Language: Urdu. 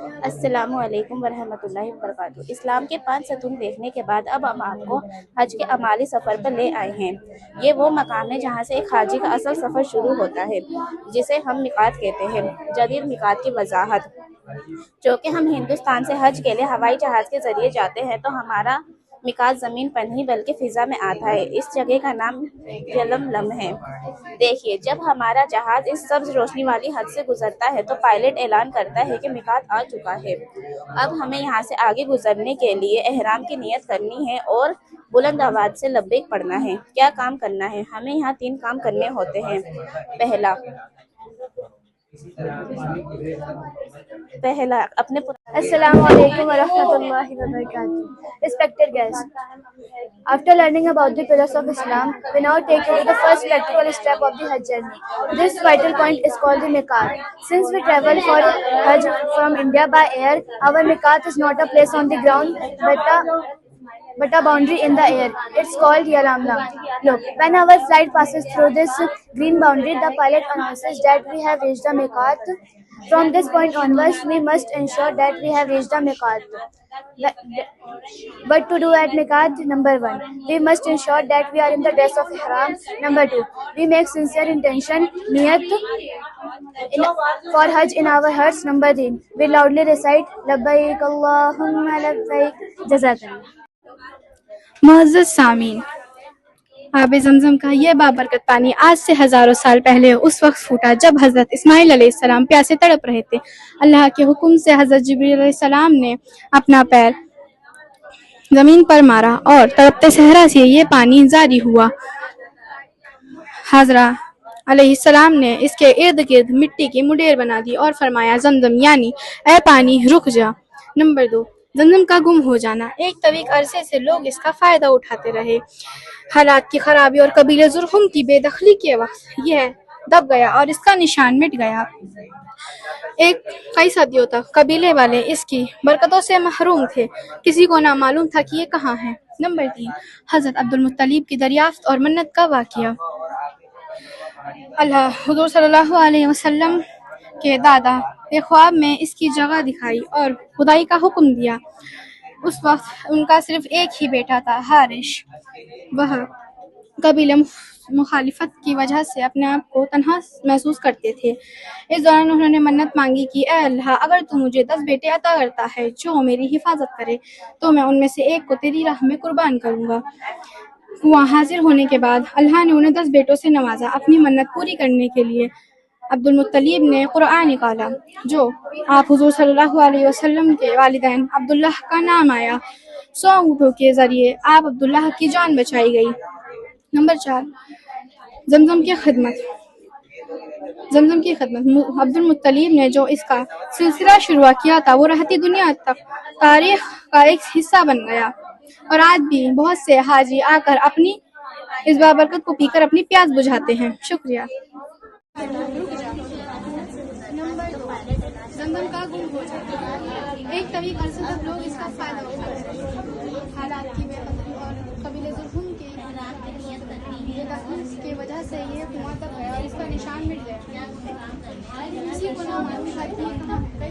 السلام علیکم ورحمۃ اللہ وبرکاتہ۔ اسلام کے 5 ستون دیکھنے کے بعد اب ہم آپ کو حج کے عمالی سفر پر لے آئے ہیں۔ یہ وہ مقام ہے جہاں سے ایک حاجی کا اصل سفر شروع ہوتا ہے، جسے ہم میقات کہتے ہیں۔ جدید میقات کی وضاحت: چونکہ ہم ہندوستان سے حج کے لیے ہوائی جہاز کے ذریعے جاتے ہیں تو ہمارا میقات زمین پر نہیں بلکہ فضا میں آتا ہے۔ اس جگہ کا نام یلملم ہے۔ دیکھیے، جب ہمارا جہاز اس سبز روشنی والی حد سے گزرتا ہے تو پائلٹ اعلان کرتا ہے کہ میقات آ چکا ہے۔ اب ہمیں یہاں سے آگے گزرنے کے لیے احرام کی نیت کرنی ہے اور بلند آواز سے لبیک پڑھنا ہے۔ کیا کام کرنا ہے؟ ہمیں یہاں 3 کام کرنے ہوتے ہیں۔ پہلا اپنے السلام علیکم ورحمۃ اللہ وبرکاتہ. Respected guests, after learning about the pillars of Islam, we now take you to the first practical step of the Hajj journey. This vital point is called the Miqat. Since we travel for Hajj from India by air, our Miqat is not a place on the ground but a boundary in the air. It's called Yalamlam. Look, when our flight passes through this green boundary, the pilot announces that we have reached the Miqat. From this point onwards, we must ensure that we have reached the Miqat. What to do at Miqat? Number 1, we must ensure that we are in the dress of Ihram. Number 2, we make sincere intention, niyat, for Hajj in our hearts. Number 3, we loudly recite Labbaik Allahumma Labbaik. Jazakallah. معزز سامعین، آب زمزم کا یہ بابرکت پانی آج سے ہزاروں سال پہلے اس وقت پھوٹا جب حضرت اسماعیل علیہ السلام پیاسے تڑپ رہے تھے۔ اللہ کے حکم سے حضرت جبریل علیہ السلام نے اپنا پیر زمین پر مارا اور تڑپتے صحرا سے یہ پانی جاری ہوا۔ حضرت علیہ السلام نے اس کے ارد گرد مٹی کی مڈیر بنا دی اور فرمایا، زمزم یعنی اے پانی رک جا۔ نمبر 2، زمزم کا گم ہو جانا۔ ایک طویل عرصے سے لوگ اس کا فائدہ اٹھاتے رہے۔ حالات کی خرابی اور قبیلے زرہم کی بے دخلی کے وقت یہ دب گیا اور اس کا نشان مٹ گیا۔ کئی صدیوں تک قبیلے والے اس کی برکتوں سے محروم تھے، کسی کو نہ معلوم تھا کہ یہ کہاں ہے۔ نمبر 3، حضرت عبدالمطلب کی دریافت اور منت کا واقعہ۔ حضور صلی اللہ علیہ وسلم کے دادا نے خواب میں اس کی جگہ دکھائی اور خدائی کا حکم دیا۔ اس وقت ان کا صرف ایک ہی بیٹا تھا، حارث۔ وہ قبیلہ مخالفت کی وجہ سے اپنے آپ کو تنہا محسوس کرتے تھے۔ اس دوران انہوں نے منت مانگی کہ اے اللہ، اگر تو مجھے 10 بیٹے عطا کرتا ہے جو میری حفاظت کرے تو میں ان میں سے ایک کو تیری راہ میں قربان کروں گا۔ وہاں حاضر ہونے کے بعد اللہ نے انہیں 10 بیٹوں سے نوازا۔ اپنی منت پوری کرنے کے لیے عبدالمطلب نے قرآن نکالا، جو آپ حضور صلی اللہ علیہ وسلم کے والدین عبداللہ کا نام آیا۔ 100 اونٹوں کے ذریعے آپ عبداللہ کی جان بچائی گئی۔ نمبر 4، زمزم کی خدمت۔ عبدالمطلب نے جو اس کا سلسلہ شروع کیا تھا وہ رہتی دنیا تک تاریخ کا ایک حصہ بن گیا، اور آج بھی بہت سے حاجی آ کر اپنی اس بابرکت کو پی کر اپنی پیاس بجھاتے ہیں۔ شکریہ۔ زمزم کا گم ہو جانا۔ ایک طویل عرصے تک لوگ اس کا فائدہ اٹھاتے رہے۔ حالات کی بے قدری اور قبیلے زرہم کی بے دخلی کی وجہ سے یہ کنواں دب گیا اور اس کا نشان مٹ گیا۔ کسی کو نہ معلوم تھا کہ یہ کہاں ہے۔